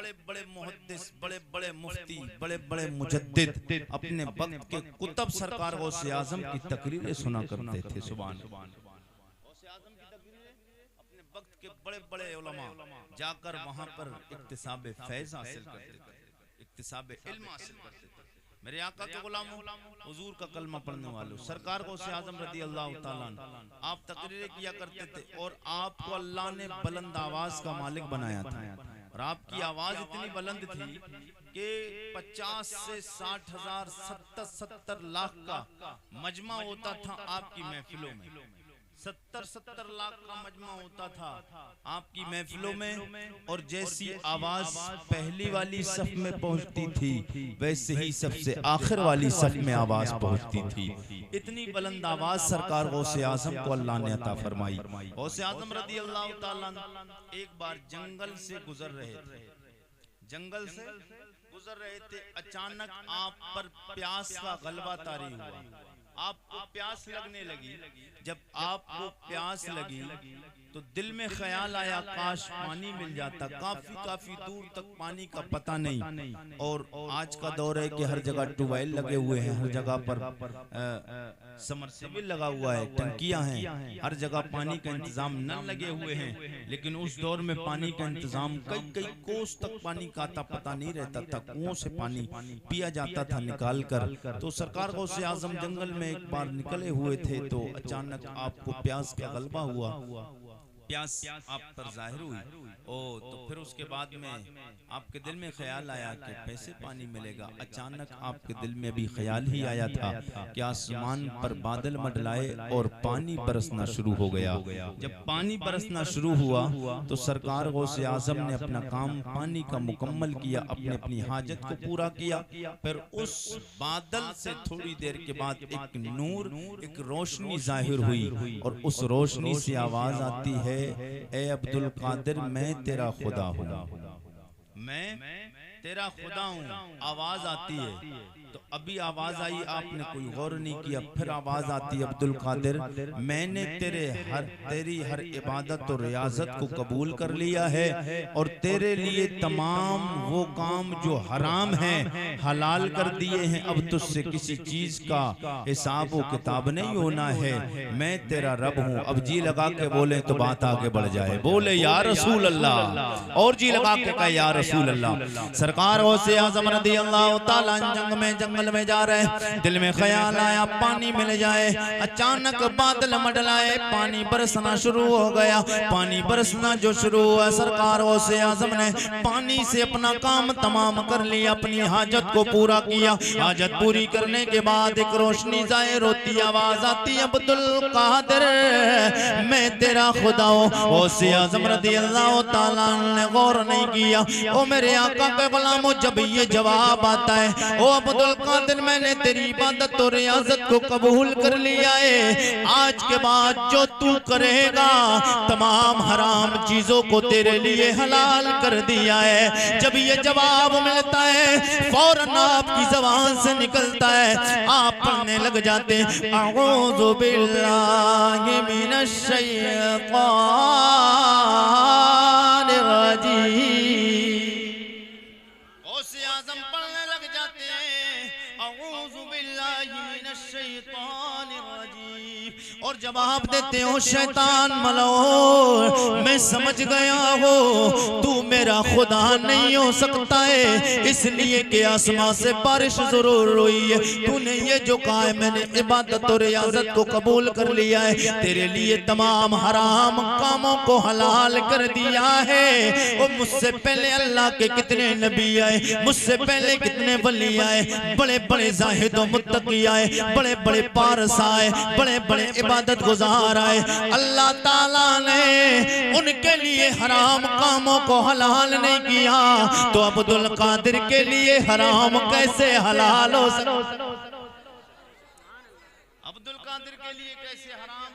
बड़े बड़े मुहद्दिस, बड़े बड़े मुफ्ती, बड़े बड़े मुजद्दिद अपने वक्त के कुतुब सरकार गौसे आजम की तकरीरें सुना करते थे। सुभान गौसे आजम की तकरीरें अपने वक्त के बड़े बड़े उलमा जाकर वहां पर इक्तिसाब फैज हासिल करते थे, इक्तिसाब इल्म हासिल करते थे। मेरे आका के गुलामों, हुजूर का कलमा पढ़ने वालों, सरकार गौसे आजम रदी अल्लाह ताला अन्हु, आप तकरीरें किया करते थे और आपको अल्लाह ने बुलंद आवाज का मालिक बनाया था। और आपकी आवाज इतनी बुलंद थी कि 50 से 60 हजार 70 लाख का मजमा होता था आपकी महफिलों में। 70 लाख का मजमा होता था आपकी महफिलों में। और जैसी आवाज पहली वाली सफ में पहुंचती थी, वैसे ही सबसे आखिर वाली सफ में आवाज पहुंचती थी। इतनी बुलंद आवाज सरकार गौसे आजम को अल्लाह ने अता फरमाई। गौसे आजम रदी अल्लाह ताला एक बार जंगल से गुजर रहे थे, जंगल से गुजर रहे थे। अचानक आप पर प्यास का गलबा तारी हुआ, आपको प्यास लगने लगी। जब आपको प्यास लगी तो दिल में ख्याल आया काश पानी मिल जाता। काफी काफी दूर तक पानी का पता नहीं। और आज का दौर है कि हर जगह ट्यूबवेल लगे हुए हैं, हर जगह पर समरसेबल लगा हुआ है, टंकियां हैं, हर जगह पानी का इंतजाम नल लगे हुए हैं। लेकिन उस दौर में पानी का इंतजाम कई कई कोस तक पानी का आता पता नहीं रहता था। कुओं से पानी पिया जाता था निकाल कर। तो सरकार गौसे आजम जंगल में एक बार निकले हुए थे तो अचानक आपको प्यास का गलबा हुआ, प्यास आप पर जाहिर हुई। तो फिर उसके बाद में आपके दिल में ख्याल आया कि कैसे पानी मिलेगा। अचानक आपके दिल में भी ख्याल ही आया था कि आसमान पर बादल मंडलाए और पानी बरसना शुरू हो गया। जब पानी बरसना शुरू हुआ तो सरकार गौसे आजम ने अपना काम पानी का मुकम्मल किया, अपने अपनी हाजत को पूरा किया। फिर उस बादल से थोड़ी देर के बाद एक नूर, एक रोशनी जाहिर हुई और उस रोशनी से आवाज आती है, ए अब्दुल कादिर मैं तेरा खुदा हूँ, मैं तेरा खुदा हूँ। आवाज आती है तो अभी आवाज आई, आपने कोई गौर नहीं किया। फिर आवाज आती है, अब्दुल कादिर मैंने तेरी हर इबादत और रियाजत को कबूल कर लिया है और तेरे लिए तमाम वो काम जो हराम हैं हलाल कर दिए हैं। अब तुझसे किसी चीज का हिसाब व किताब नहीं होना है, मैं तेरा रब हूँ। अब जी लगा के बोले तो बात आगे बढ़ जाए। बोले या रसूल अल्लाह, और जी लगा के कहे या रसूल अल्लाह। सरकार गौसे आजम रदी अल्लाह ताला जंगल में जा रहे, दिल में ख्याल आया पानी मिल जाए। अचानक बादल मंडलाए, पानी बरसना शुरू हो गया। पानी बरसना जो शुरू हुआ, सरकार गौसे आजम ने पानी से अपना काम तमाम कर लिया, अपनी हाजत को पूरा किया। हाजत पूरी करने के बाद एक रोशनी जाहिर होती, आवाज आती है, अब्दुल कादिर मैं तेरा खुदा हूं। गौसे आजम रदी अल्लाह ताला ने गौर नहीं किया। ओ मेरे आका के गुलामों, जब ये जवाब आता है, ओ अब्दुल कादिर मैंने तेरी इबादत और रियाजत को कबूल कर लिया है, आज के बाद जो तू करेगा तमाम हराम चीजों को तेरे लिए हलाल कर दिया है। जब ये जवाब मिलता है फौरन आपकी ज़बान से निकलता है, आप पढ़ने लग जाते, अऊज़ु बिल्लाहि मिनश शैतानिर रजीम। गौसे आज़म पढ़ने लग जाते हैं, अऊज़ु बिल्लाहि मिनश शैतानिर रजीम, और जवाब देते हो, शैतान मलऊन मैं समझ गया हो तू मेरा खुदा नहीं हो सकता है, इसलिए कि आसमां से बारिश जरूर हुई है। तूने ये जो कहा है मैंने इबादत और रियाजत को कबूल कर लिया है, तेरे लिए तमाम हराम कामों को हलाल कर दिया है। और मुझसे पहले अल्लाह के कितने नबी आए, मुझसे पहले कितने वली आए, बड़े बड़े जाहिद और मुत्तकी आए, बड़े बड़े पारस आए, बड़े बड़े इबादत गुजार आए। अल्लाह ताला ने उनके लिए हराम कामों को हलाल नहीं किया, तो अब्दुल कादिर के लिए हराम कैसे हलाल हो सकता? अब्दुल कादिर के लिए कैसे हराम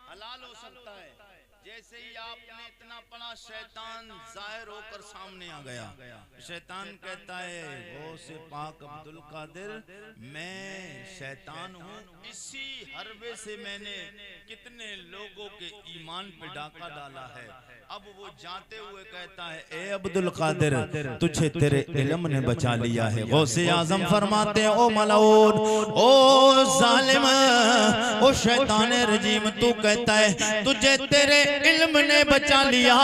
हलाल हो सकता है? जैसे ही आपने इतना पढ़ा शैतान जाहिर होकर सामने आ गया। शैतान कहता है गौसे पाक अब्दुल कादिर मैं शैतान हूँ, इसी हरबे से मैंने कितने लोगों के ईमान पे डाका डाला है। अब वो जाते हुए कहता है ए अब्दुल कादिर तुझे तेरे इल्म ने बचा लिया है। गौसे आजम फरमाते हैं ओ मलाऊन, ओ जालिम, ओ शैतान रजीम, तू कहता है तुझे तेरे इल्म ने बचा लिया,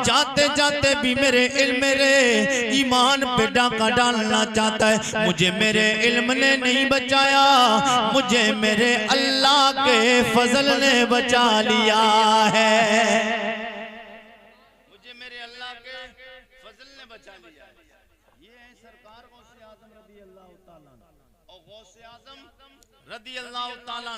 जाते जाते भी मेरे इल्म मेरे ईमान पे डाका डालना चाहता है। मुझे मेरे इल्म ने नहीं बचाया, मुझे मेरे अल्लाह के फजल ने बचा लिया है। मुझे मेरे अल्लाह के फजल ने बचा लिया। ये है सरकार गौसे आजम रदी अल्लाह ताला और गौसे आजम रदी अल्लाह ताला।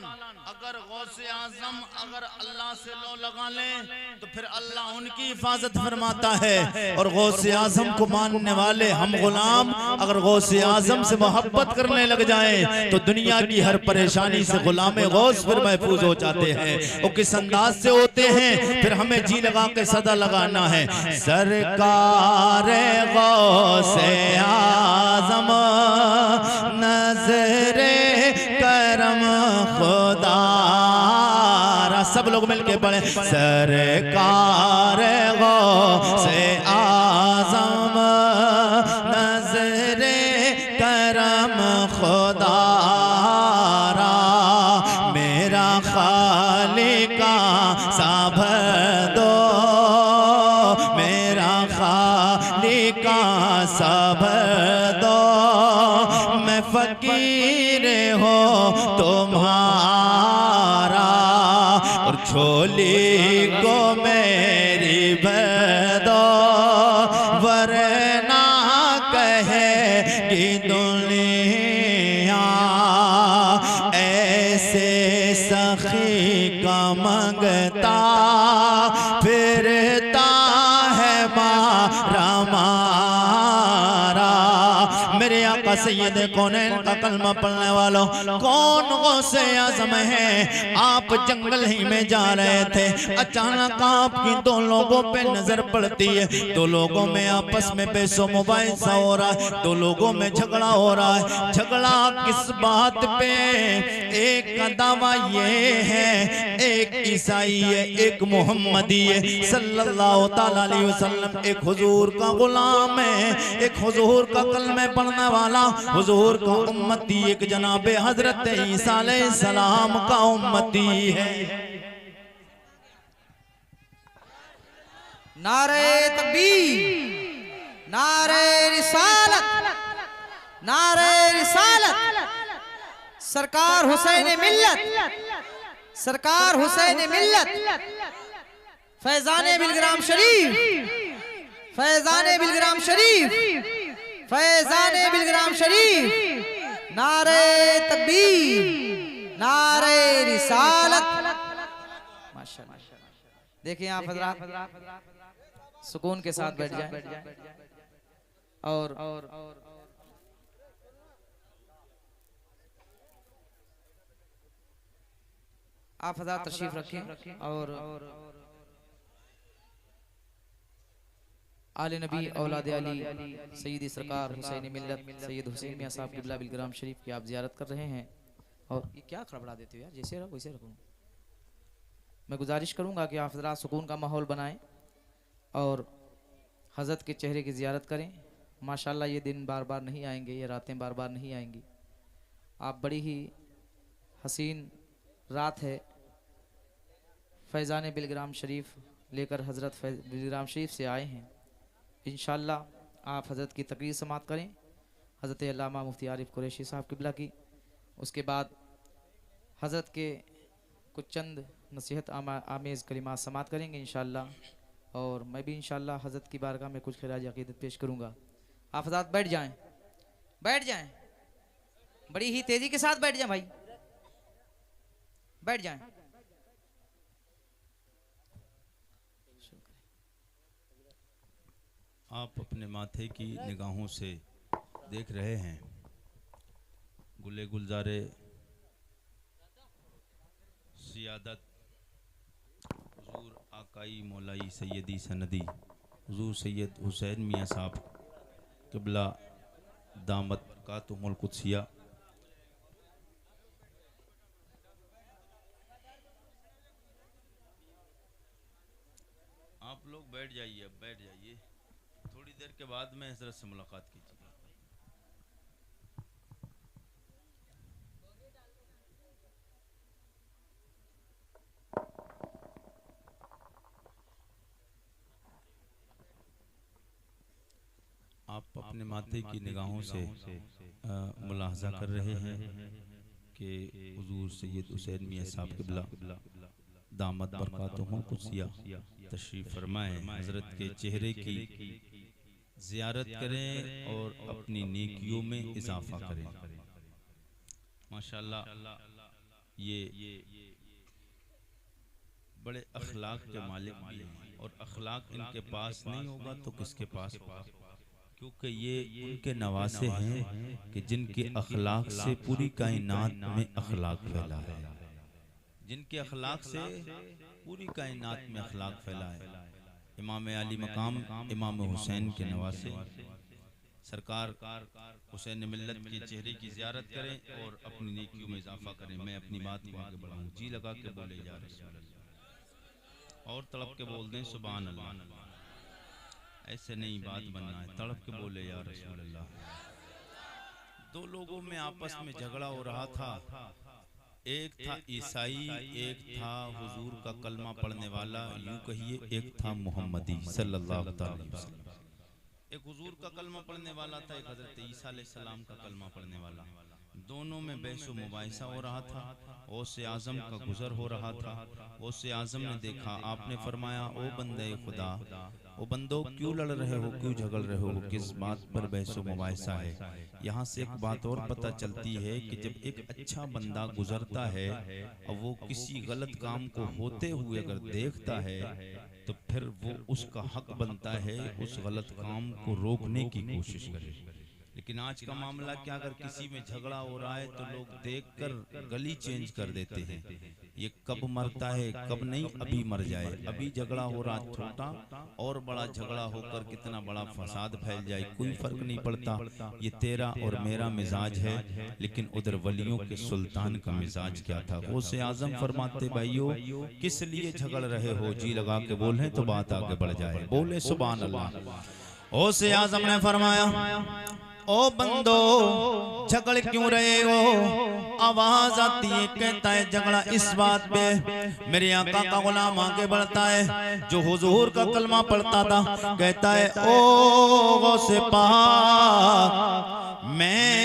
अगर गौसे आजम अगर अल्लाह से लो लगा लें तो फिर अल्लाह उनकी हिफाजत फरमाता है। और गौसे आजम को मानने वाले हम गुलाम अगर गौसे आजम से मोहब्बत करने लग जाएं तो दुनिया की हर परेशानी से गुलाम गौस फिर महफूज हो जाते हैं। वो किस अंदाज से होते हैं फिर हमें जी लगा के सदा लगाना है। सरकार गौसे आजम नजरे करम खुदा, सब लोग मिलके पढ़े सरकार गौसे आजम नजरे करम खुदा, मेरा खालिका साभ दो, मेरा खालिका साभ दो, मैं फकीर हो तुम्हारा और झोली को मेरी भदो, वरना कहेगी दुनिया ऐसे सखी का मंगता फिरता है मारा मारा। मेरे आका सैयद कौनैन का कलमा पढ़ने वालों कौन गौसे आज़म है। आप जंगल ही में जा रहे थे, अचानक आपकी दो लोगों पे नजर पड़ती है। दो लोगों में आपस में बेसो मोबाइल सा हो रहा है, दो लोगों में झगड़ा हो रहा है। झगड़ा किस बात पे? एक का दावा ये है एक ईसाई है एक मोहम्मदी है सल्लल्लाहु ताला अलैहि वसल्लम, एक हुजूर का गुलाम है, एक हुजूर का कलमे पढ़ने वाला, हुजूर का उम्मती एक जनाबे हजरत ईसा अलैहिस्सलाम का उम्मती है। नारे तकबीर, नारे रिसालत, नारे रिसालत। सरकार हुसैन मिल्लत, सरकार हुसैन मिल्लत, फैजाने बिलग्राम शरीफ, फैजाने बिलग्राम शरीफ, फैजाने बिलग्राम शरीफ। नारे तकबीर, नारे रिसालत। माशाअल्लाह। देखिए आप हज़रात सुकून के साथ बैठ जाएं और आप हज़रात तशरीफ रखें और आले नबी औलाद अली सैयदी सरकार हुसैन मिल्लत सैयद हुसैन मियां साहब क़िबला बिलग्राम शरीफ की आप ज़ियारत कर रहे हैं। और ये क्या खड़बड़ा देते हो यार, जैसे रहो वैसे रखो। मैं गुजारिश करूंगा कि आप हज़रात सुकून का माहौल बनाएं और हज़रत के चेहरे की ज़ियारत करें। माशाल्लाह ये दिन बार बार नहीं आएंगे, ये रातें बार बार नहीं आएंगी। आप बड़ी ही हसीन रात है, फैज़ान बिलग्राम शरीफ लेकर हज़रत बिलग्राम शरीफ से आए हैं। इंशाअल्लाह आप हज़रत की तकरीर समात करें, हज़रत अल्लामा मुफ्ती आरिफ कुरैशी साहब क़िबला की। उसके बाद हज़रत के कुछ चंद नसीहत आमेज़ कलिमात समात करेंगे इंशाअल्लाह। और मैं भी इंशाअल्लाह हज़रत की बारगाह में कुछ खिराज अक़ीदत पेश करूँगा। आप हज़रात बैठ जाएं, बैठ जाएं, बड़ी ही तेज़ी के साथ बैठ जाएं भाई, बैठ जाएं। आप अपने माथे की निगाहों से देख रहे हैं गुले गुलजारे सियादत हुजूर आकाई मौलाई सैयदी सनदी हुजूर सैयद हुसैन मियाँ साहब क़िबला दामत बरकातुहुमुल कुद्सिया आप लोग बैठ जाइए, अब बैठ जाइए, थोड़ी देर के बाद में हज़रत से मुलाकात कीजिएगा। आप अपने माथे की निगाहों से मुलाहजा कर रहे हैं कि हुजूर सैयद हुसैन मियाँ साहब क़िबला दामत बरकातुहुमुल कुद्सिया तशरीफ़ फरमाएं। हज़रत के चेहरे की ज़ियारत करें और अपनी नेकियों में इजाफा करें। माशाअल्लाह ये बड़े अखलाक के मालिक भी हैं और अखलाक इनके पास नहीं होगा तो किसके पास होगा, क्योंकि ये उनके नवासे हैं कि जिनके अखलाक से पूरी कायनात में अखलाक फैला है, जिनके अखलाक से पूरी कायनात में अखलाक फैला है। इमाम अली मकाम इमाम हुसैन के नवासे सरकार हुसैन मिल्लत के चेहरे की ज़ियारत करें और अपनी नेकियों में इजाफा करें। मैं अपनी बात को आगे बढ़ाऊं, जी लगा के बोले या रसूल अल्लाह, और तड़प के बोल दें सुभान अल्लाह। ऐसे नहीं बात बनना है, तड़प के बोले या रसूल अल्लाह। दो लोगों में आपस में झगड़ा हो रहा था, एक था ईसाई, एक था हुजूर का कलमा पढ़ने वाला, यूं कहिए एक था मोहम्मदी सल्लल्लाहु अलैहि वसल्लम। एक हुजूर का कलमा पढ़ने वाला था, एक हजरत ईसा अलैहिस्सलाम का कलमा पढ़ने वाला। दोनों में बहस मुबाहिसा हो रहा था, गौसे आजम का गुजर हो रहा था। गौसे आजम ने देखा, आपने फरमाया ओ बंदे खुदा, ओ बंदो क्यों लड़ रहे हो, क्यों झगड़ रहे हो, किस बात पर बहस मुबाहिसा है। यहाँ से एक बात और पता चलती है कि जब एक अच्छा बंदा गुजरता है और वो किसी गलत काम को होते हुए अगर देखता है तो फिर वो उसका हक बनता है उस गलत काम को रोकने की कोशिश करे। लेकिन आज का मामला क्या, अगर किसी में झगड़ा हो रहा है तो लोग देखकर गली चेंज कर देते हैं। ये कब मरता है कब नहीं, अभी मर जाए। अभी झगड़ा हो रहा छोटा और बड़ा झगड़ा होकर कितना बड़ा फसाद फैल जाए, कोई फर्क नहीं पड़ता। ये तेरा और मेरा मिजाज है, लेकिन उधर वलियों के सुल्तान का मिजाज क्या था। गौसे आजम फरमाते भाइयों किस लिए झगड़ रहे हो, जी लगा के बोले तो बात आगे बढ़ जाए, बोले सुभान अल्लाह। गौसे आजम ने फरमाया ओ बंदो झगड़ क्यों रहे हो। आवाज आती है, कहता है झगड़ा इस बात पे मेरे आका का गुलाम आगे बढ़ता है जो हुजूर का कलमा पढ़ता था, कहता है ओ गौसे पाक मैं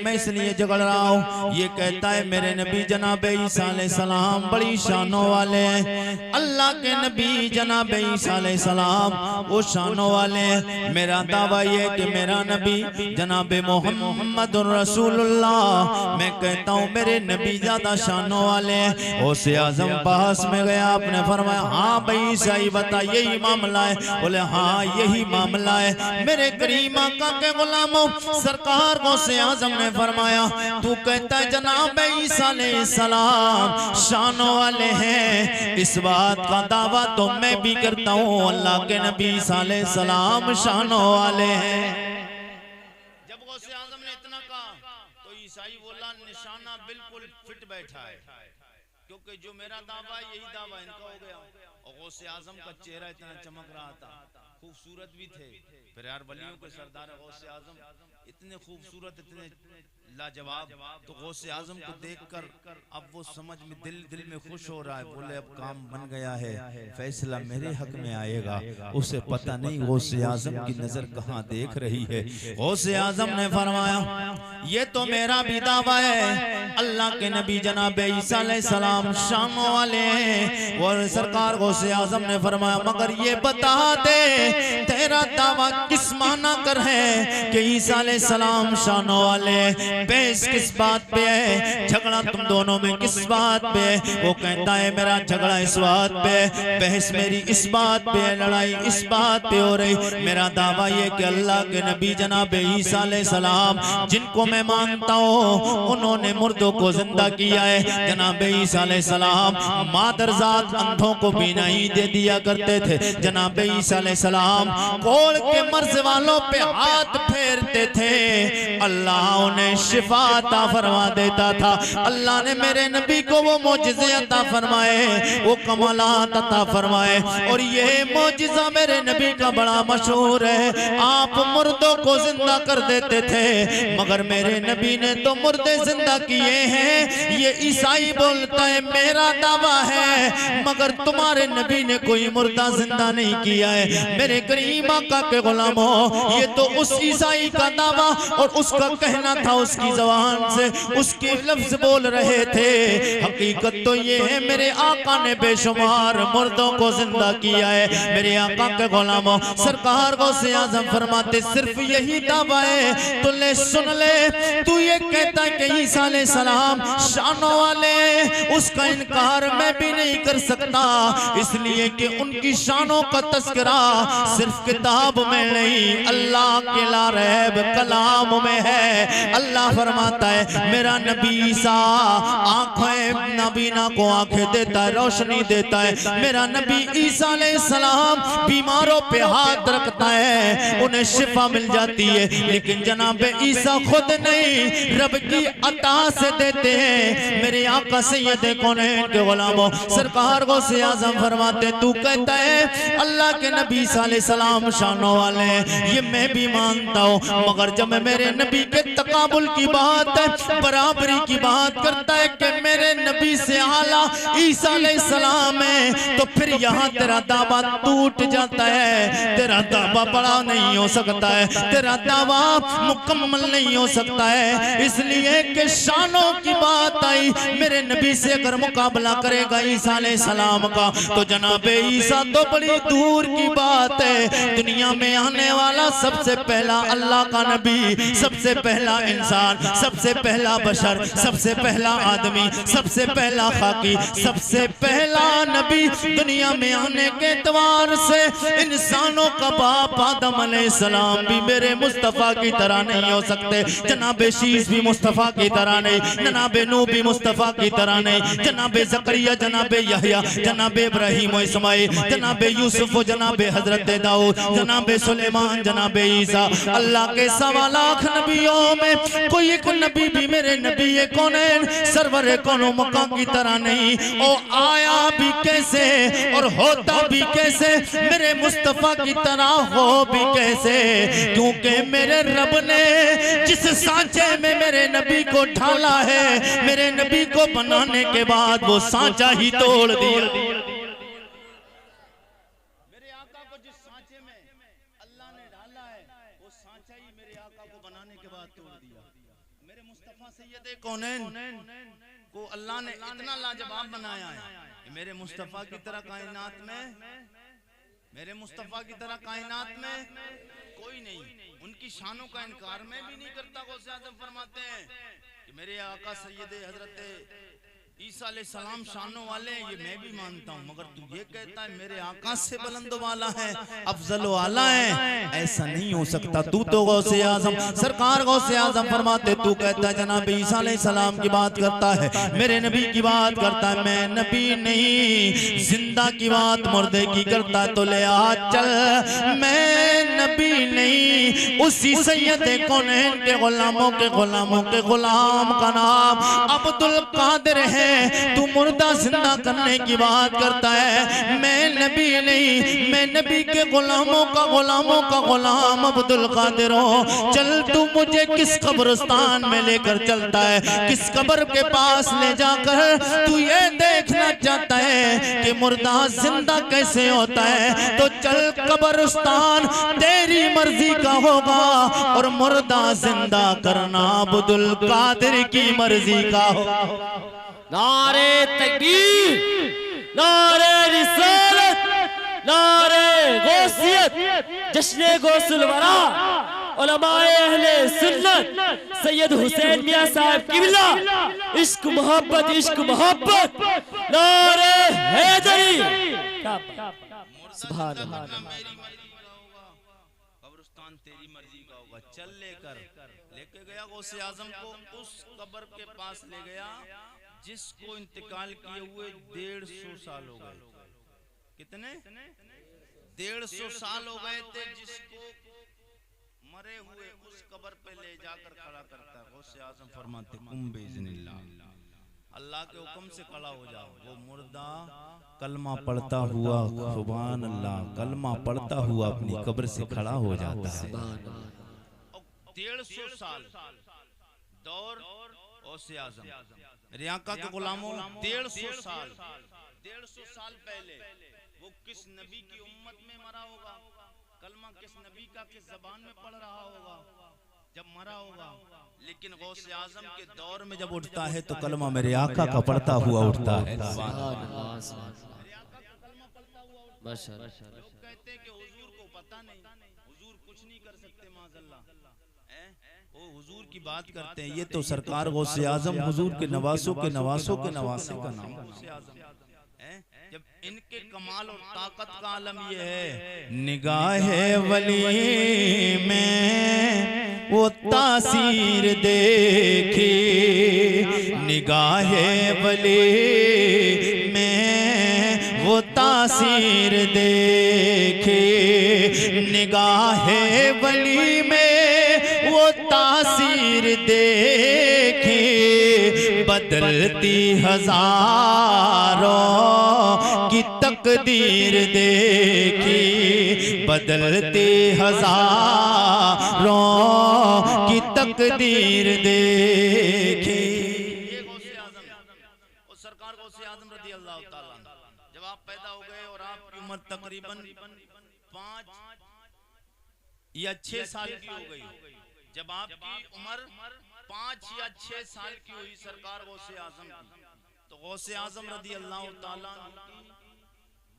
इसलिए झगड़ रहा हूँ। ये कहता है मेरे नबी जनाब ईसा अलैहिस्सलाम बड़ी शानों वाले हैं, अल्लाह के नबी जनाब ईसा अलैहिस्सलाम वो शानों वाले हैं। मेरा दावा ये कि मेरा नबी जनाब मोहम्मद रसूलुल्लाह, मैं कहता हूँ मेरे नबी ज्यादा शानों वाले हैं। गौसे आजम पास में गया, आपने फरमाया हाँ भाई सही बता यही मामला है। बोले हाँ यही मामला है मेरे करीम आका के गुलामों। सरकार गौसे आजम ने फरमाया तू कहता है जनाब ईसा अलैहिस्सलाम शानों वाले हैं, इस बात का दावा तो मैं भी करता हूँ अल्लाह के नबी ईसा अलैहिस्सलाम शानों वाले हैं। जब गौसे आजम ने इतना कहा तो ईसाई बोला निशाना बिल्कुल फिट बैठा है, क्योंकि जो मेरा दावा यही दावा इनका हो गया। और गौसे आजम का चेहरा इतना चमक रहा था, खूबसूरत भी थे। फिर यार वलियों के सरदार गौसे आजम इतने खूबसूरत इतने लाजवाब, तो गौसे आजम को देखकर अब वो समझ में दिल में खुश हो रहा है। बोले अब काम बन गया है, फैसला मेरे हक में आएगा। उसे पता नहीं गौसे आजम की नजर कहाँ देख रही है। गौसे आजम ने फरमाया ये तो मेरा भी दावा है, अल्लाह के नबी जनाब ईसा अलैहिस्सलाम शाम वाले हैं। और सरकार गौसे आजम ने फरमाया मगर ये बता दे तेरा दावा किस माना कर है कि ईसा अलैहिस्सलाम शानों वाले, बहस किस बात पे है, झगड़ा तुम दोनों में किस बात पे है? वो कहता है मेरा झगड़ा इस बात पे, बहस मेरी इस बात पे, लड़ाई इस बात पे हो रही। मेरा दावा ये कि अल्लाह के नबी जनाब ईसा अलैहिस्सलाम जिनको मैं मानता हूँ उन्होंने मुर्दों को जिंदा किया है। जनाब ईसा अलैहिस्सलाम मादरजात अंधों को बीनाई दे दिया करते थे। जनाब ईसा अलैहिस्सलाम कोड़ के मर्ज वालों पे हाथ फेरते थे, अल्लाह उन्हें शिफा अता फरमा देता था। अल्लाह ने मेरे नबी को वो मौजिज़े अता फरमाए, वो कमालात अता फरमाए, और ये मौजिज़ा मेरे नबी का बड़ा मशहूर है। आप मुर्दों को जिंदा कर देते थे, मगर मेरे नबी ने तो मुर्दे जिंदा किए हैं। ये ईसाई बोलता है मेरा दावा है, मगर तुम्हारे नबी ने कोई मुर्दा जिंदा नहीं किया है। मेरे करीम आका के गुलामों, ये तो उस ईसाई का दावा और उसका कहना था, उसकी ज़बान से उसके लफ्ज बोल रहे थे। हकीकत तो ये है मेरे आका ने बेशुमार मुर्दों को जिंदा किया है। मेरे आका के गुलामों, सरकार गौसे आज़म फरमाते सिर्फ यही दावा है तो ले सुन ले, तू ये कहता है कि ईसा अलैहिस्सलाम शानों वाले, उसका इनकार मैं भी नहीं कर सकता, इसलिए कि उनकी शानों का तस्करा सिर्फ किताब में नहीं, अल्लाह के ला रहब कलाम में है। अल्लाह फरमाता है मेरा नबी ईसा आंखें नबीना को आंखें देता है, रोशनी देता है। मेरा नबी ईसा अलैहिस्सलाम बीमारों पे हाथ रखता है, उन्हें शिफा मिल जाती है। लेकिन जनाब ईसा खुद नहीं, रब की अता से देते हैं। मेरे आका सैयद कौनैन के गुलामों, सरकार गौसे आज़म फरमाते तू कहता है अल्लाह के नबी ईसा अलैहिस्सलाम शानों वाले, ये मैं भी मानता हूँ, मगर जब मेरे नबी के तकाबुल की बात है, बराबरी की बात करता है कि मेरे नबी से आला ईसा अलैहिस्सलाम है, तो फिर यहाँ तेरा दावा टूट जाता है। तेरा दावा बड़ा नहीं हो सकता है, तेरा दावा मुकम्मल नहीं हो सकता है, इसलिए कि शानों की बात आई। मेरे नबी से अगर मुकाबला करेगा ईसा अलैहिस्सलाम का, तो जनाब ईसा तो बड़ी दूर की बात है। दुनिया में आने वाला सबसे पहला अल्लाह का नबी, सबसे पहला इंसान, सबसे पहला बशर, सबसे पहला आदमी, सबसे पहला खाकी, सबसे पहला नबी, दुनिया में आने के एतबार से इंसानों का बाप आदम अलैहिस्सलाम भी मेरे मुस्तफ़ा की तरह नहीं हो सकते। जनाब शीस भी मुस्तफ़ा की तरह नहीं, जनाब नूह भी मुस्तफ़ा की तरह नहीं, जनाब ज़करिया, जनाब यहया, जनाब इब्राहीम व इस्माइल, जनाब यूसुफ, जनाब हजरत दाऊद, जनाब सुलेमान, जनाब ईसा, अल्लाह के 1.25 लाख नबियों में कोई एक नबी भी मेरे नबी कौनैन सरवर कौनो मका की तरह नहीं। ओ आया भी कैसे और होता भी कैसे, मेरे मुस्तफ़ा की तरह हो भी कैसे, क्योंकि मेरे रब ने जिस सांचे में मेरे नबी को ढाला है, मेरे नबी को बनाने के बाद वो सांचा ही तोड़ दिया। मेरे आका को जिस सांचे में अल्लाह ने ढाला है, वो सांचा ही मेरे आका को बनाने के बाद तोड़ दिया। मेरे मुस्तफ़ा सैयद कौनैन को अल्लाह ने इतना लाजवाब बनाया है। मेरे मुस्तफ़ा की तरह कायनात में, मेरे मुस्तफ़ा की तरह कायनात में कोई नहीं। उनकी शानों का इनकार मैं भी नहीं करता। गौसे आज़म फरमाते हैं कि मेरे आका सैयद हजरत ईसा अलैहिस्सलाम शानों वाले, ये मैं भी मानता हूँ, मगर तू ये कहता है मेरे आका से बुलंद वाला है, अफजल वाला है, ऐसा नहीं हो सकता। तू तो गौसे आज़म, सरकार गौसे आज़म फरमाते तू कहता है जनाब ईसा अलैहिस्सलाम की बात करता है, मेरे नबी की बात करता है, मैं नबी नहीं, जिंदा की बात मुर्दे की करता है, तो ले आ चल, मैं नबी नहीं, उसी सैयद कौनैन के गुलामों के गुलाम का नाम अब्दुल कादिर है। तू मुर्दा जिंदा करने की बात करता है, मैं नबी नहीं, मैं नबी के गुलामों का गुलाम अब्दुल कादिर हूं। चल तू मुझे किस कब्रिस्तान में लेकर चलता है, किस कब्र के पास ले जाकर तू ये देखना चाहता है कि मुर्दा जिंदा कैसे होता है, तो चल कब्रिस्तान तेरी मर्जी का होगा और मुर्दा जिंदा करना अब्दुल कादिर की मर्जी का होगा। नारे तकबीर, नारे रिसालत, नारे गौसियत, जश्ने गौसुल वरा, उलमाए अहले सुन्नत, सैयद हुसैन मियां साहब किबला, इश्क मोहब्बत, इश्क मोहब्बत, नारे हैदरी। सुभान अल्लाह। कब्रिस्तान तेरी मर्जी का होगा। चल लेके गया गौसे आजम को उस कब्र के पास ले गया जिसको इंतकाल किए हुए 150 साल हो गए। कितने? 150 साल हो गए थे। जिसको मरे हुए उस कब्र पे ले जाकर खड़ा करता है। गौसे आजम फरमाते कुम बिइज़्निल्लाह, अल्लाह के हुक्म से खड़ा हो जाओ। वो मुर्दा कलमा पढ़ता हुआ, सुभान अल्लाह, कलमा पढ़ता हुआ अपनी कब्र से खड़ा हो जाता है। 150 साल दौर गौसे आजम, मेरे आका के गुलामों, 150 साल पहले वो किस नबी की उम्मत में मरा होगा? कलमा किस नबी का किस जबान में पढ़ रहा होगा जब मरा होगा? लेकिन गौसे आजम के दौर में जब उठता है तो कलमा मेरे आका का पढ़ता हुआ उठता है। लोग कहते हैं कि हुजूर को पता नहीं, हुजूर कुछ नहीं कर सकते, माज़अल्लाह। वो हुजूर की बात करते हैं। ये तो सरकार गौसे आजम हुजूर के नवासों के नवासे का नाम गौसे आजम। जब इनके कमाल और ताकत का आलम ये है, निगाहे वली में वो तासीर देखी, निगाहे वली में वो तासीर देखी, निगाहे वली में वो तासीर देखी, बदलती हजारों की तकदीर देखी, बदलती हजारों की तकदीर देखी। ये गौसे आजम और सरकार गौसे आजम रज़ी अल्लाह ताला अन्हु, जब आप पैदा हो गए और आपकी उम्र तकरीबन 5 या 6 साल की हो गई, जब आपकी उम्र 5 या 6 साल की हुई सरकार गौसे आजम की, तो गौसे आजम रज़ी अल्लाह ताला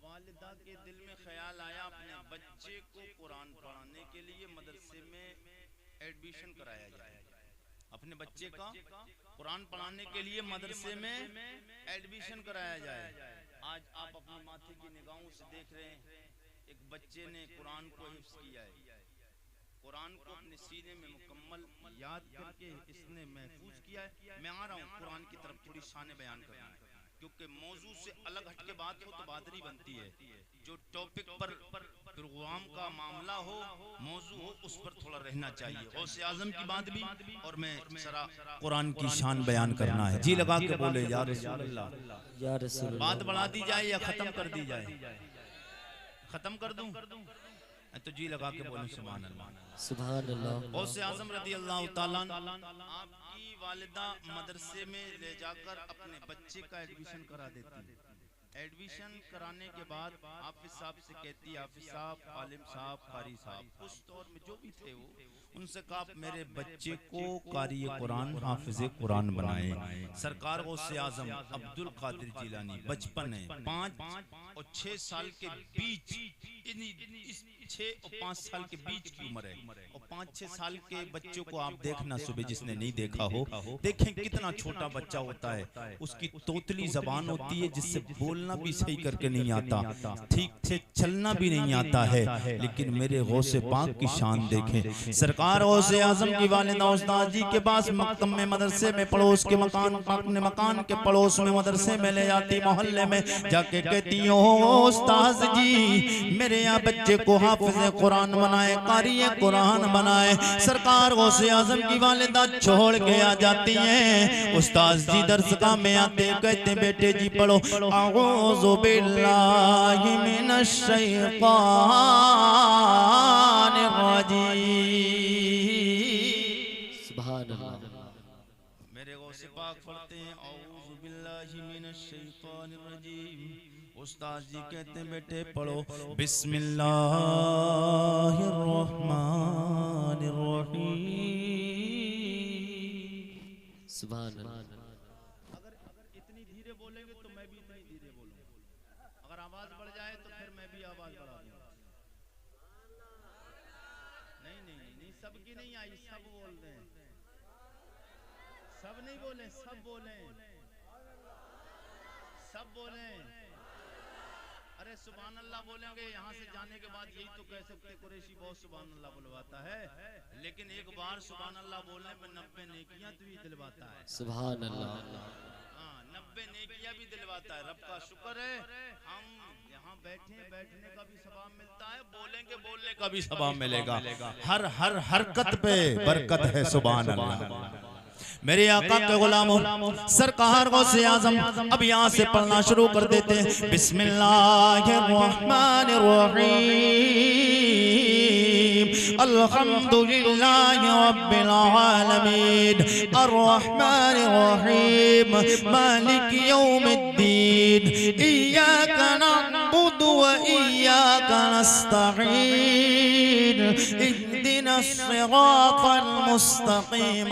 वालिदा के दिल में ख्याल आया अपने बच्चे को कुरान पढ़ाने के लिए मदरसे में एडमिशन कराया जाए। अपने बच्चे का कुरान पढ़ाने के लिए मदरसे में एडमिशन कराया जाए। आज आप अपने माथे की निगाहों से देख रहे हैं, एक बच्चे ने कुरान को हिफ्ज़ किया है, कुरान को अपने सीने में मुकम्मल याद करके इसने महफूज किया है। मैं आ रहा हूँ कुरान की तरफ, थोड़ी शान बयान करना है, क्योंकि मौजू से अलग हट के बात हो तो बात नहीं बनती है। जो टॉपिक पर प्रोग्राम का मामला हो, मौजू हो, उस पर थोड़ा रहना चाहिए। गौसे आजम की बात भी और मैं जरा कुरान की शान बयान करना है। जी लगा के बोले या रसूल अल्लाह, या रसूल अल्लाह। बात बढ़ा दी जाए या खत्म कर दी जाए? खत्म कर दूं तो जी लगा के बोले सुभान अल्लाह, सुभान अल्लाह। गौसे आजम रज़ी अल्लाह ताला आपकी वालिदा मदरसे में ले जाकर अपने बच्चे का एडमिशन करा देती है। एडमिशन कराने के बाद हाफिज साहब से कहती है, हाफिज साहब, आलिम साहब, कारी साहब, उस दौर में जो भी थे वो, उनसे कहा मेरे बच्चे को कारी कुरान, हाफिज कुरान बनाए। सरकार गौसे आजम अब्दुल कादिर जिलानी बचपन है 5 और 6 साल के बीच, इस 6 और 5 साल के बीच की उम्र है। और 5-6 साल के बच्चों को आप देखना, सुबह जिसने नहीं देखा हो देखें कितना छोटा बच्चा होता है, उसकी तोतली जबान होती है जिससे बोलना भी सही करके नहीं आता, ठीक से चलना भी नहीं आता है। लेकिन मेरे गौसे पाक की शान देखें। सरकार गौसे आजम की वालिदा उस्ताद जी के पास मकतब में मदरसे में पड़ोस के मकान, अपने मकान के पड़ोस में मदरसे में ले जाती, मोहल्ले में जाके कहती हो उस्ताद जी मेरे यहाँ बच्चे को हाफिज कुरान बनाए, कारी कुरान बनाए। सरकार गौसे आजम की वालिदा छोड़ के आ जाती हैं। उस्ताद जी दरसगाह में आते कहते बेटे जी पढ़ो, अऊज़ु बिल्लाहि मिनश शैतानिर रजीम। सुभान अल्लाह। मेरे गौसे पाक पढ़ते हैं अऊज़ु बिल्लाहि मिनश शैतानिर रजीम। उस्ताद जी कहते हैं बेटे पढ़ो, बिस्मिल्लाहिर रहमानिर रहीम। सुभान अल्लाह। अगर इतनी धीरे बोलेंगे तो मैं भी इतनी धीरे बोलूंगा। अगर आवाज बढ़ जाए तो फिर मैं भी आवाज बढ़ा दूं। नहीं नहीं नहीं, सबकी नहीं आई, सब बोल रहे हैं। सब नहीं बोले, सब बोले, सब बोले। अरे सुभान अल्लाह बोलेंगे, यहाँ से जाने के बाद यही तो कह सकते कुरैशी बहुत सुभान अल्लाह बुलवाता है, लेकिन एक बार सुभान अल्लाह बोलने में 90 नेकियां भी दिलवाता है। सुभान अल्लाह। हाँ, 90 नेकियां भी दिलवाता है। रब का शुक्र है हम यहाँ बैठे, बैठने का भी सवाब मिलता है, बोलेंगे बोलने का भी सवाब मिलेगा। हर हर हरकत पे बरकत है। सुभान अल्लाह। मेरे आका के गुलामों, सरकार गौसे आज़म अब यहाँ से पढ़ना शुरू कर देते हैं। बिस्मिल्लाहिर्रहमानिर्रहीम, अल्हम्दुलिल्लाहि रब्बिल आलमीन, अर्रहमानिर्रहीम, मालिक यौमिद्दीन, इय्याका नअबुदु व इय्याका नस्तईन, इहदिनस सिरातल मुस्तकीम,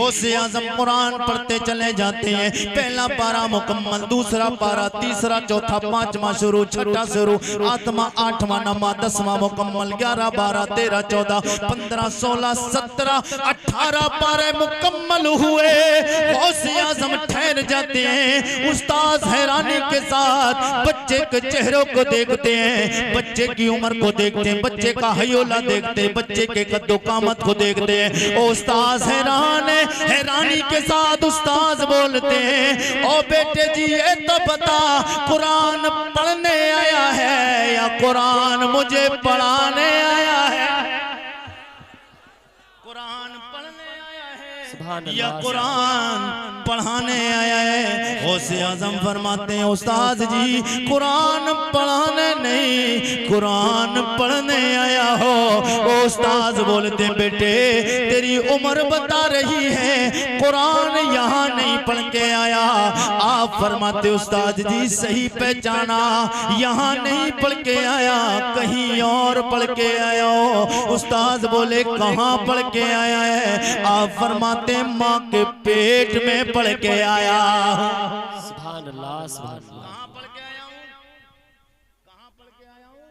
गौसे आज़म कुरान पढ़ते चले जाते हैं। पहला पारा मुकम्मल, दूसरा पारा, तीसरा, चौथा, पांचवा शुरू, छठा शुरू, आठवां, आठवां, नौवां, 10वां मुकम्मल, 11, 12, 13, 14, 15, 16, 17, 18 पारे मुकम्मल हुए। गौसे आज़म ठहर जाते हैं। उस्ताद हैरानी के साथ बच्चे के चेहरों को देखते हैं, बच्चे की उम्र को देखते हैं, बच्चे का हयोला देखते हैं, बच्चे के कद्दो कामत को देखते हैं। उस्ताद हैरान है। हैरानी के साथ उस्ताद बोलते हैं, ओ बेटे जी ये तो बता, कुरान पढ़ने आया है या कुरान मुझे पढ़ाने आया है? कुरान पढ़ने आया है या कुरान पढ़ाने आया है? गौसे आज़म फरमाते हैं, उस्ताद जी कुरान पढ़ाने नहीं, कुरान पढ़ने आया हो। उस्ताद बोलते हैं, बेटे तेरी उम्र बता रही है, कुरान यहाँ नहीं पढ़ के आया। आप फरमाते उस्ताद जी सही पहचाना, यहाँ नहीं पढ़ के आया, कहीं और पढ़ के आया हो। उस्ताद बोले कहाँ पढ़ के आया है? आप फरमाते माँ के पेट में पढ़ के आया। सुभान अल्लाह, सुभान अल्लाह। कहाँ पढ़ के आया हूँ? कहाँ पढ़ के आया हूँ?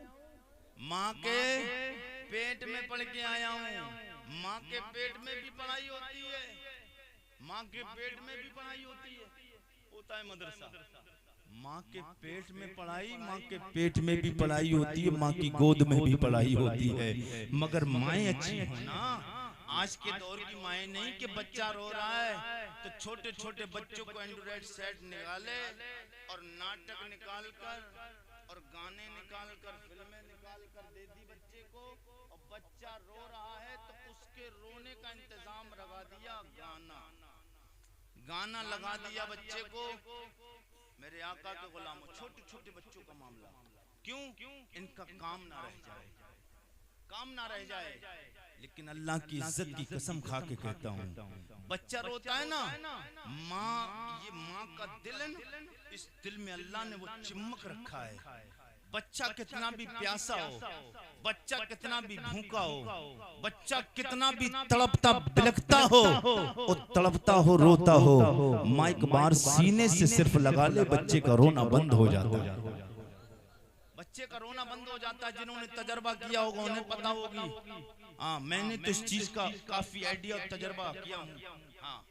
माँ के पेट में पढ़ के आया हूँ। माँ के पेट में भी पढ़ाई होती है, माँ के पेट में भी पढ़ाई होती है, होता है मदरसा। माँ के पेट में पढ़ाई, माँ के पेट में भी पढ़ाई होती है, माँ की गोद में भी पढ़ाई होती है। मगर माएँ अच्छी हो ना। आज के दौर की माएँ नहीं कि बच्चा रो रहा है तो छोटे छोटे बच्चों को एंड्रॉइड सेट निकाले और नाटक निकाल कर और गाने निकाल कर, फिल्में निकाल कर दे दी बच्चे को, और बच्चा रो रहा है तो उसके रोने का इंतजाम लगा दिया, गाना लगा दिया बच्चे को। मेरे आका के गुलामों, छोटे छोटे बच्चों का मामला क्यों? इनका काम ना रह जाए, काम ना रह जाए। लेकिन अल्लाह की इज्जत की कसम खा के कहता हूँ, बच्चा रोता है ना, माँ, ये माँ का दिल है ना, इस दिल में अल्लाह ने वो चिमक रखा है। बच्चा कितना भी प्यासा हो, बच्चा कितना भी भूखा हो, बच्चा कितना भी तड़पता बिलखता हो, और तड़पता हो, रोता हो, माँ एक बार सीने से सिर्फ लगा ले, बच्चे का रोना बंद हो जाता है। बच्चे का रोना बंद हो जाता है। जिन्होंने तजर्बा किया होगा उन्हें पता होगी। हाँ, मैंने तो इस चीज का काफी आइडिया और तजर्बा किया हूँ। हाँ,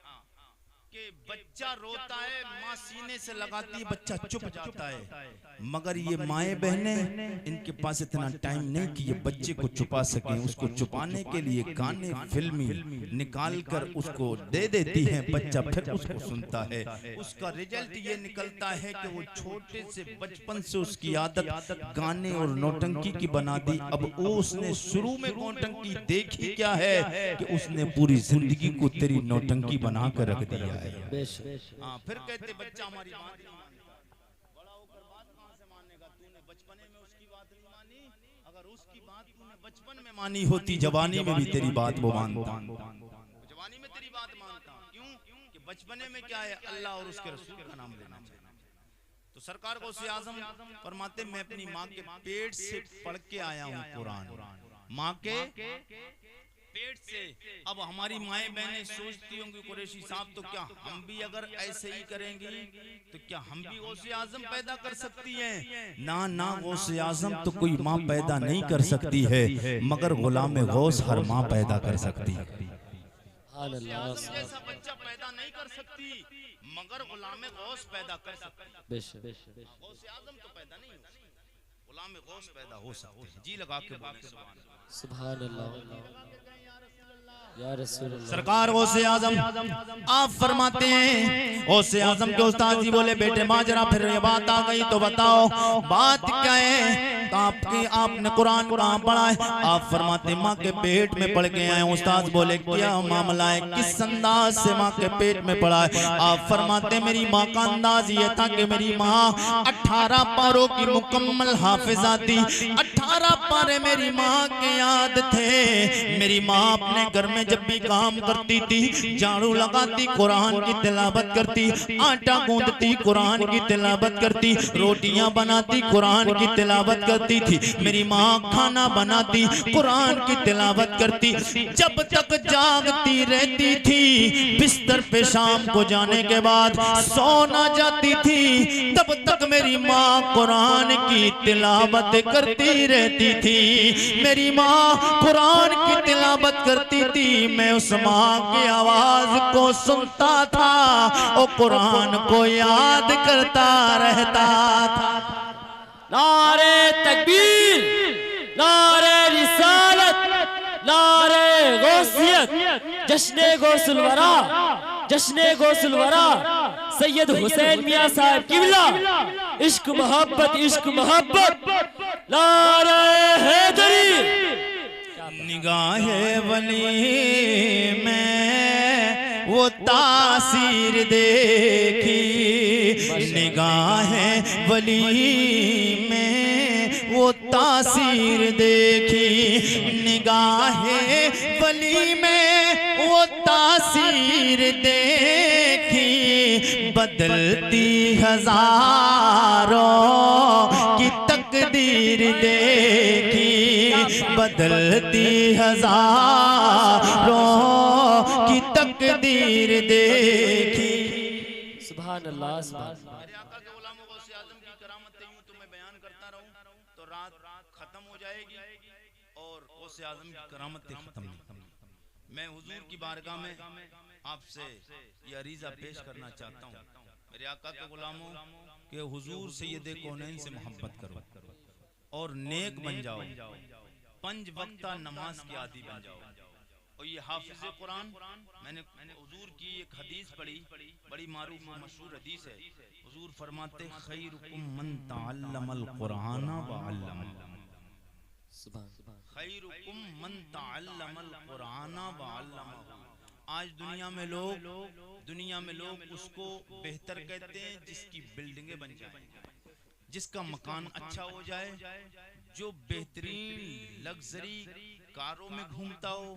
कि बच्चा रोता है, माँ सीने से लगाती है, बच्चा चुप जाता है। मगर ये माएँ बहनें, इनके पास इतना टाइम नहीं कि ये बच्चे को छुपा सकें। उसको छुपाने के लिए गाने फिल्मी निकाल कर उसको दे देती हैं, बच्चा फिर उसको सुनता है। उसका रिजल्ट ये निकलता है कि वो छोटे से बचपन से उसकी आदत गाने और नौटंकी की बना दी। अब उसने शुरू में नौटंकी देखी क्या है कि उसने पूरी जिंदगी को तेरी नौटंकी बना कर रख दिया है। हाँ, फिर कहते बच्चा हमारी बात नहीं मानता, बड़ा होकर बात कहाँ से मानेगा? तूने बचपने में उसकी बात नहीं मानी, अगर उसकी बात तूने बचपन में मानी होती, जवानी में भी तेरी बात वो मानता, जवानी में तेरी बात मानता। क्यों? कि बचपने में क्या है, अल्लाह और उसके रसूल का नाम लेना चाहिए। तो तो सरकार गौसे आजम फरमाते मैं अपनी माँ के पेट से पढ़ के आया हूँ कुरान, माँ के पेट से। अब हमारी माएं बहनें सोचती होंगी कुरैशी साहब तो क्या हम भी अगर ऐसे ही करेंगी तो क्या हम भी गौसे आजम पैदा कर सकती हैं? ना ना, गौसे आजम तो कोई माँ पैदा नहीं कर सकती है, मगर गुलाम गौस हर माँ पैदा कर सकती है। जैसा बच्चा पैदा नहीं कर सकती मगर गुलाम गौस पैदा कर सकती है। गौसे आजम तो पैदा नहीं हो सकती, गुलाम गौस पैदा हो सकते हैं। जी लगा के बोले सुभान अल्लाह या रसूल अल्लाह। सरकार गौसे आजम आप फरमाते हैं, गौसे आजम के उस्ताद जी बोले बेटे माजरा फिर ये बात आ गई तो बताओ बात क्या है? तो आपने कुरान कहाँ पढ़ा है? आप फरमाते माँ के पेट में पढ़ के आए। उस्ताद बोले क्या मामला है, किस अंदाज से माँ के पेट में पढ़ा है? आप फरमाते मेरी माँ का अंदाज ये था कि मेरी माँ 18 पारों की मुकम्मल हाफिजा थी। 18 पारे मेरी माँ के याद थे। मेरी माँ अपने घर में जब भी काम करती थी, झाड़ू लगाती कुरान की तिलावत करती, आटा गूंदती कुरान की तिलावत करती, रोटियां बनाती कुरान की तिलावत करती थी। मेरी माँ खाना बनाती कुरान की तिलावत करती। जब तक जागती रहती थी, बिस्तर पे शाम को जाने के बाद सो ना जाती थी, तब तक मेरी माँ कुरान की तिलावत करती रहती थी। मेरी माँ कुरान की तिलावत करती थी, मैं उस माँ की आवाज को सुनता था और कुरान को याद करता रहता था। नारे तकबीर, नारे रिसालत, नारे गौसियत, जश्ने गौसुल वरा, जश्ने गौसुल वरा, सैयद हुसैन मियां साहब किबला, इश्क मोहब्बत, इश्क मोहब्बत, नारे हैदरी। निगाहे वली में वो तासीर देखी, निगाहे वली में वो तासीर देखी, निगाहे वली में वो तासीर देखी, बदलती हजारों की तकदीर देखी, बदलती हजारों की तकदीर देखी। सुभान अल्लाह, सुभान अल्लाह। मेरे आका के गुलामों गौसे आजम की करामतें यूं तो मैं बयान करता रहूं तो रात खत्म हो जाएगी और गौसे आजम की करामतें खत्म नहीं। मैं हुजूर की बारगाह में आपसे ये अरीजा पेश करना चाहता हूं, मेरे आका के गुलामों के हुजूर सैयद कौनैन से मोहब्बत करो और नेक बन जाओ, 5 वक्ता नमाज की आदी बन जाओ। और ये हाफिज कुरान, मैंने हुजूर की एक हदीस पढ़ी, बड़ी मारूफ मशहूर हदीस है। हुजूर फरमाते खैरुकुम मन तअल्लमल कुरान व अल्लमह, खैरुकुम मन तअल्लमल कुरान व अल्लमह। आज दुनिया में लोग उसको बेहतर कहते हैं जिसकी बिल्डिंगें बन जाए, जिसका मकान अच्छा हो जाए, जो बेहतरीन लग्जरी कारों में घूमता हो,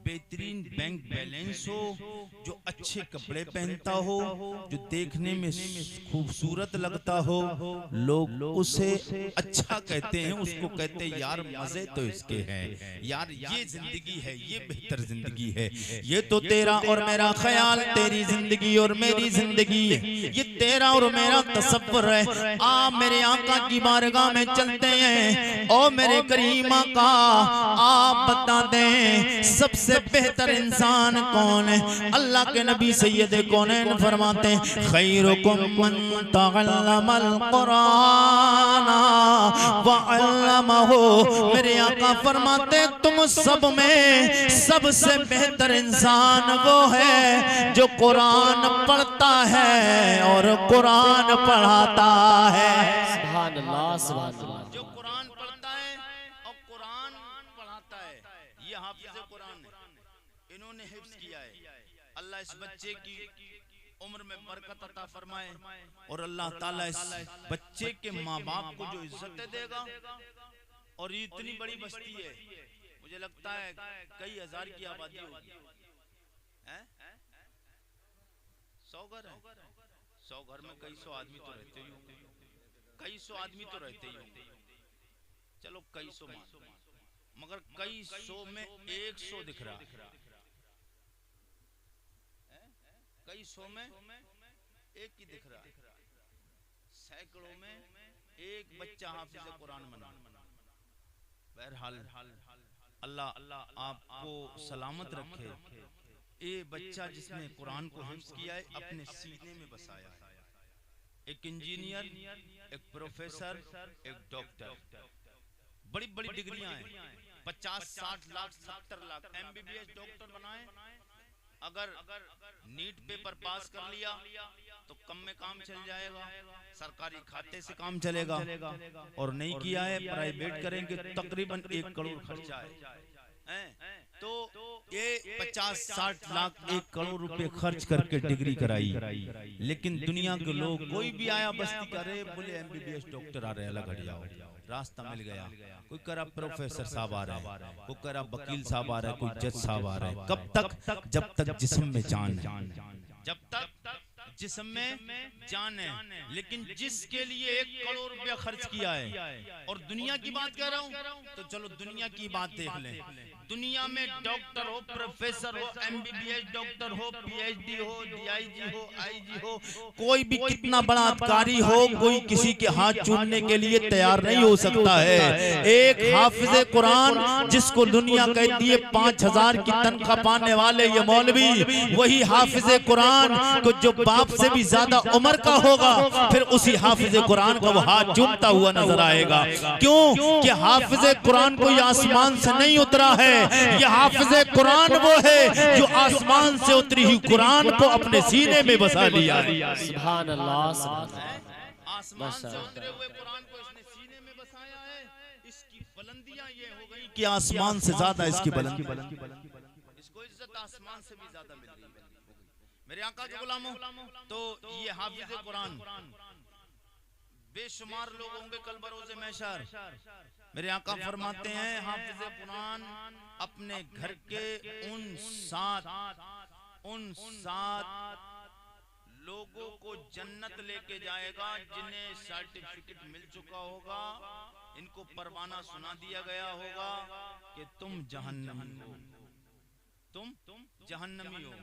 बेहतरीन बैंक बैलेंस हो, जो अच्छे कपड़े पहनता हो, जो देखने में खूबसूरत लगता हो, लोग उसे अच्छा कहते हैं, उसको कहते हैं यार मजे तो इसके हैं, यार ये जिंदगी है, ये बेहतर जिंदगी है, ये तो तेरा और मेरा ख्याल, तेरी जिंदगी और मेरी जिंदगी है, ये तेरा और मेरा तसव्वुर है। आप मेरे आका की बारगाह में चलते हैं, ओ मेरे करीम आका आप बता दें सबसे बेहतर इंसान कौन है? अल्लाह के नबी सैयद कौनैन फरमाते हैं खैरुकुम मन तअल्लमल कुरान व अल्लमहु। मेरे आका फरमाते तुम सब में सबसे बेहतर इंसान वो है जो कुरान पढ़ता है और कुरान पढ़ाता है। सुभान अल्लाह, सुभान अल्लाह। जो कुरान पढ़ता है और कुरान पढ़ाता है, ये हाफिज कुरान है, इन्होंने हिफ्ज किया है। अल्लाह इस बच्चे की उम्र में बरकत अता फरमाए और अल्लाह ताला इस बच्चे के माँ बाप को जो इज्जत देगा। और ये इतनी बड़ी बस्ती है, मुझे लगता है कई हजार की आबादी होगी, 100 घर है, 100 घर में कई सौ आदमी तो रहते ही होंगे, कई सौ आदमी तो रहते ही होंगे, चलो कई सौ मान, मगर कई सौ में 100 दिख रहा है, कई सौ में एक ही दिख रहा है, सैकड़ों में एक बच्चा हाफिज कुरान बना। बहरहाल अल्लाह आपको सलामत रखे। ये बच्चा जिसने कुरान को हिफ्ज किया है अपने सीने में बसाया है। एक इंजीनियर, एक प्रोफेसर, एक डॉक्टर, बड़ी बड़ी डिग्रियां हैं, 50, 60 लाख, 70 लाख MBBS डॉक्टर बनाए। अगर नीट पेपर पास कर लिया तो कम में काम चल जाएगा, सरकारी खाते से काम चलेगा, और नहीं किया है प्राइवेट करेंगे तकरीबन 1 करोड़ खर्चा है। तो ये 50-60 लाख 1 करोड़ रुपए खर्च करके डिग्री कराई, लेकिन दुनिया के लोग कोई भी आया बस्ती करे बोले MBBS डॉक्टर आ रहे, अलग हट जाओ, रास्ता मिल गया। कोई करा प्रोफेसर साहब आ रहा है, कोई करा वकील साहब आ रहा है, कोई जज साहब आ रहा है। कब तक? जब तक जिस्म में जान है, जब तक जिस्म में जान है। लेकिन जिसके लिए 1 करोड़ रुपया खर्च किया है, और दुनिया की बात कर रहा हूँ तो चलो दुनिया की बात देख लें। दुनिया में डॉक्टर हो, प्रोफेसर हो, MBBS डॉक्टर हो, PhD हो, DIG हो, IG हो, कोई भी कितना बड़ा अधिकारी हो, कोई किसी के हाथ चूमने के लिए तैयार नहीं हो सकता है। एक हाफिज कुरान जिसको दुनिया कहती है 5000 की तनख्वाह पाने वाले ये मौलवी, वही हाफिज कुरान को जो बाप से भी ज्यादा उम्र का होगा, फिर उसी हाफिज कुरान को वो हाथ चूमता हुआ नजर आएगा। क्यों कि हाफिज कुरान कोई आसमान से नहीं उतरा है, ये हाफिज कुरान वो है जो आसमान से उतरी हुई कुरान को अपने सीने में बसा लिया है। सुभान अल्लाह, आसमान से उतरे हुए कुरान को इसने सीने में बसाया है। इसकी बुलंदियां ये हो गई कि आसमान से ज्यादा इसकी बुलंदी, इसको इज्जत आसमान से भी ज्यादा मिल रही है। मेरे आका के गुलामों, तो ये हाफिज कुरान बेशुमार लोग होंगे कल बरोज़े महशर। मेरे आका फरमाते हैं हाफिज कुरान अपने घर के उन सात लोगों को जन्नत लेके जाएगा जिन्हें सर्टिफिकेट मिल चुका होगा, इनको परवाना सुना दिया गया होगा कि तुम जहन्नमी हो, तुम जहन्नमी हो।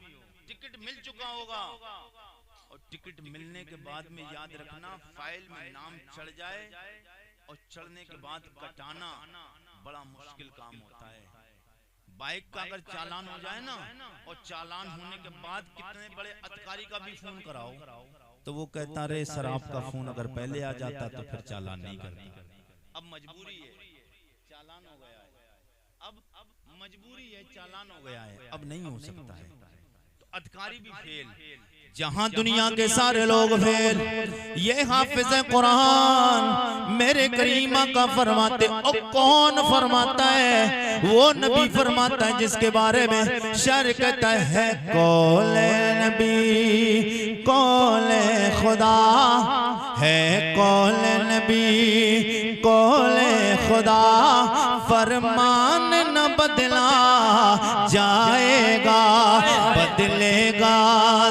टिकट मिल चुका होगा, और टिकट मिलने के बाद में याद रखना फाइल में नाम चढ़ जाए, और चढ़ने के बाद कटाना बड़ा मुश्किल काम होता है। बाइक का अगर चालान हो जाए ना, और चालान होने के बाद कितने बड़े अधिकारी का भी फोन कराओ तो वो कहता रहे सर आपका फोन अगर पहले आ जाता तो फिर चालान नहीं करता। अब मजबूरी है, चालान हो गया है, अब मजबूरी है, चालान हो गया है, अब नहीं हो सकता है, तो अधिकारी भी फेल। जहां दुनिया के सारे लोग फेल, ये हाफिज कुरान मेरे करीमा का फरमाते। और कौन फरमाता है? वो नबी फरमाता है जिसके बारे में शायर कहता है कौले नबी कौले खुदा है, कौले नबी कौले खुदा, फरमान न बदला जाएगा, बदलेगा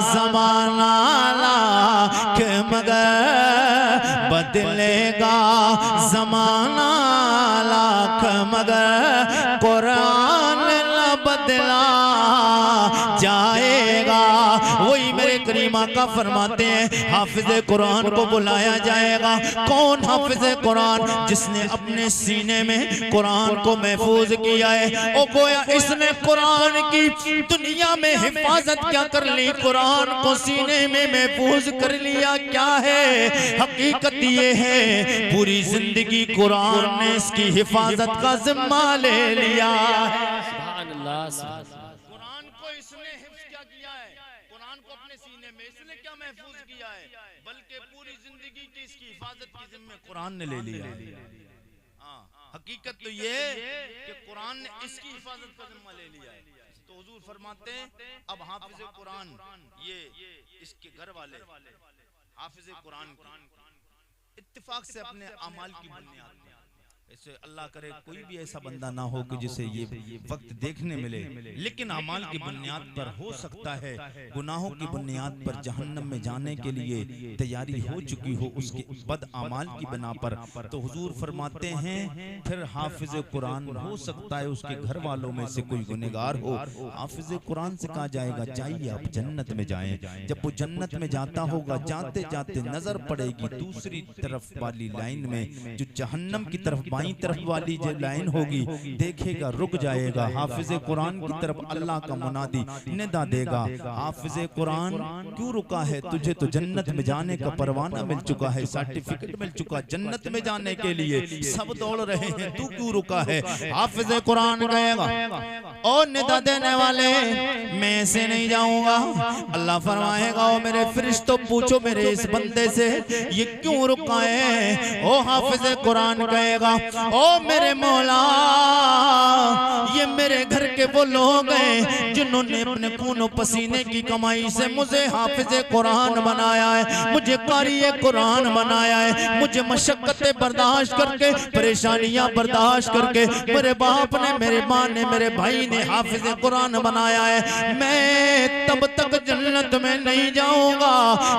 ज़माना लाख मगर, बदलेगा ज़माना लाख मगर, कुरान न बदला जाएगा। वही मेरे करीमा का फरमाते हैं हाफिज कुरान को बुलाया जाएगा। कौन हाफिज कुरान? जिसने अपने सीने में कुरान को महफूज किया है। ओ गोया इसने कुरान की दुनिया में हिफाजत क्या कर ली, कुरान को सीने में महफूज कर लिया। क्या है हकीकत? ये है पूरी जिंदगी कुरान ने इसकी हिफाजत का जिम्मा ले लिया है। सुभान अल्लाह, कुरान को इसने हिफ्ज क्या किया है? कुरान को अपने सीने में इसने क्या महफूज किया है? बल्कि पूरी जिंदगी की इसकी हिफाजत की जिम्मे कुरान ने ले लिया। हकीकत तो ये कि कुरान ने इसकी हिफाजत का जिम्मा ले लिया है। तो हुजूर फरमाते हैं अब हाफिज कुरान ये इसके घर वाले हाफिज कुरान इत्तेफाक से अपने अमाल की बुनियाद ऐसे अल्लाह करे कोई भी ऐसा बंदा ना हो कि जिसे ये वक्त देखने मिले, लेकिन अमाल की बुनियाद पर हो सकता है, गुनाहों की बुनियाद पर जहन्नम में जाने के लिए तैयारी हो चुकी हो उसके बद अमाल की बिना पर, तो हुजूर फरमाते हैं फिर हाफिज कुरान हो सकता है उसके घर वालों में से कोई गुनहगार हो, हाफिज कुरान से कहा जाएगा जाइए आप जन्नत में जाएं। जब वो जन्नत में जाता होगा, जाते जाते नजर पड़ेगी दूसरी तरफ वाली लाइन में, जो जहन्नम की तरफ बाईं तरफ वाली जो लाइन होगी, देखेगा रुक जाएगा। हाफिज कुरान की तरफ अल्लाह का मुनादी निदा देगा, हाफिज कुरान क्यों रुका है? तुझे तो जन्नत में जाने का परवाना मिल चुका है, सर्टिफिकेट मिल चुका, जन्नत में जाने के लिए सब दौड़ रहे हैं, तू क्यों रुका है? हाफिज कुरान कहेगा और निदा देने वाले मैं ऐसे नहीं जाऊंगा। अल्लाह फरमाएगा ओ मेरे फरिश्तों पूछो मेरे इस बंदे से ये क्यों रुका है? ओ हाफिज कुरान कहेगा ओ मेरे मौला ये मेरे घर के वो लोग हैं जिन्होंने अपने खून पसीने की कमाई से मुझे हाफिज कुरान बनाया है, मुझे कारी कुरान बनाया है, मुझे मशक्कतें बर्दाश्त करके, परेशानियां बर्दाश्त करके मेरे बाप ने, मेरे माँ ने, मेरे भाई ने हाफिज कुरान बनाया है। मैं तब तक जन्नत में नहीं जाऊंगा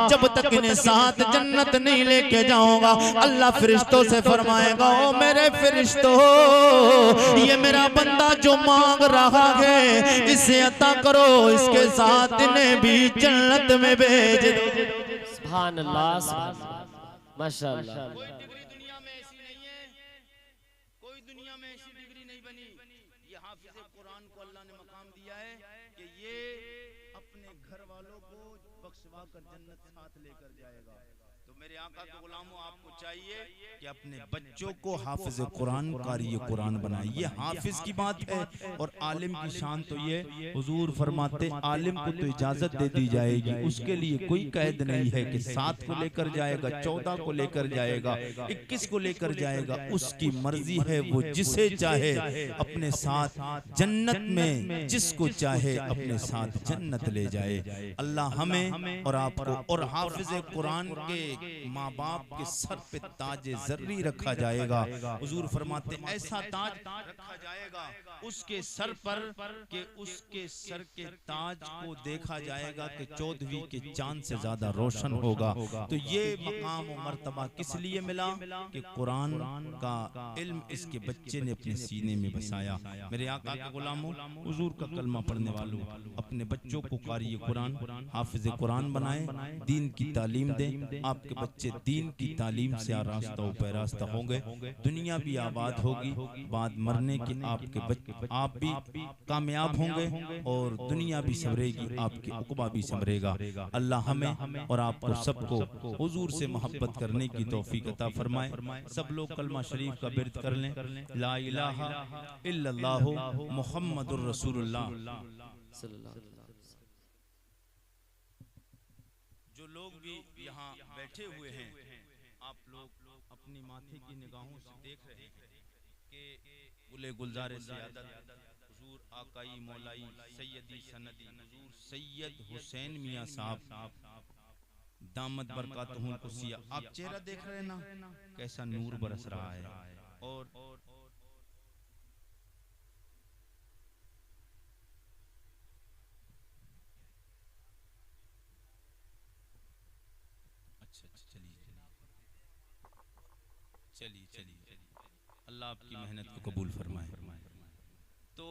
जब तक इन्हें साथ जन्नत नहीं लेके जाऊंगा। अल्लाह फरिश्तों से फरमाएगा ओ मेरे फरिश्तों ये मेरा बंदा जो मांग रहा है इसे अता करो, इसके साथ इन्हें भी जन्नत में भेज दो। सुभान अल्लाह, माशाअल्लाह। कोई डिग्री दुनिया में ऐसी नहीं है, कोई दुनिया में ऐसी डिग्री नहीं बनी। ये हाफिज कुरान को अल्लाह ने मकाम दिया है कि ये अपने घर वालों को बख्शवा कर जन्नत साथ लेकर जाएगा। तो मेरे आका के गुलामों आपको चाहिए कि अपने बच्चों को हाफिज कुरान कारी कुरान बनाए। ये हाफिज की बात है और आलिम की शान तो ये हुजूर फरमाते आलिम को तो इजाजत दे दी जाएगी, उसके लिए कोई कैद नहीं है कि 7 को लेकर जाएगा, 14 को लेकर जाएगा, 21 को लेकर जाएगा, उसकी मर्जी है। वो जिसे चाहे अपने साथ जन्नत में, जिसको चाहे अपने साथ जन्नत ले जाए। अल्लाह हमें और आपको और हाफिज कुरान के माँ बाप के सर पे ताजे जर्री रखा जाएगा। हुजूर फरमाते ऐसा ताज रखा जाएगा उसके सर पर कि उसके सर के ताज को देखा जाएगा कि 14वीं के चांद से ज्यादा रोशन होगा। तो ये मकाम और मर्तबा किस लिए मिला कि कुरान का इल्म इसके बच्चे ने अपने सीने में बसाया। मेरे आका के गुलामों, हुजूर का कलमा पढ़ने वालों, अपने बच्चों को कारी कुरान हाफिज कुरान बनाएं, दीन की तालीम दें। आपके बच्चे दीन की तालीम से आरास्ता पैरास्ता होंगे, दुनिया भी आबाद होगी, बाद मरने की आपके बच्चे आप भी कामयाब होंगे और दुनिया भी संवरेगी, आपकी उक़बा भी संवरेगा। अल्लाह हमें और आपको सबको हुजूर से मोहब्बत करने की तौफीक अता फरमाए। सब लोग कलमा शरीफ का बिर्द कर लें, ला इलाहा इल्लल्लाहु मुहम्मदुर रसूलुल्लाह। जो लोग भी यहाँ बैठे हुए हैं, आप लोग अपनी माथे की निगाहों से देख रहे हैं कि गुले गुलजारे सयादत हुजूर आकाई मौलाई सैयदी सनदी हुजूर सैयद हुसैन मियां साहब दामद बरकातहू कुसिया, आप चेहरा देख रहे हैं ना, कैसा नूर बरस रहा है। और चलिए चलिए अल्लाह आपकी मेहनत को कबूल फरमाए। तो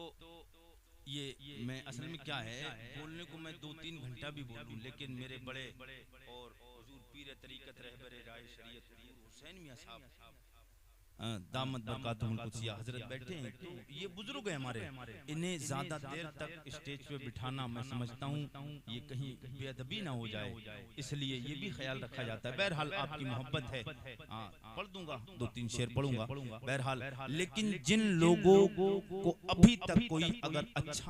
ये मैं असल में क्या है, बोलने को मैं 2-3 घंटा भी बोलूं, लेकिन मेरे बड़े और हुजूर पीर तरीकत रहबरे राय शरीयत हुसैन मियां साहब दामद बरकातहुल कुसिया हजरत बैठे हैं, तो ये बुजुर्ग हैं हमारे, इन्हें ज्यादा देर तक स्टेज पे बिठाना मैं समझता हूँ ये कहीं बेअदबी ना हो जाए, इसलिए ये भी ख्याल रखा जाता है। बहरहाल आपकी मोहब्बत है, पढ़ दूंगा 2-3 शेर पढ़ूंगा बहरहाल। लेकिन जिन लोगों को अभी तक कोई अगर अच्छा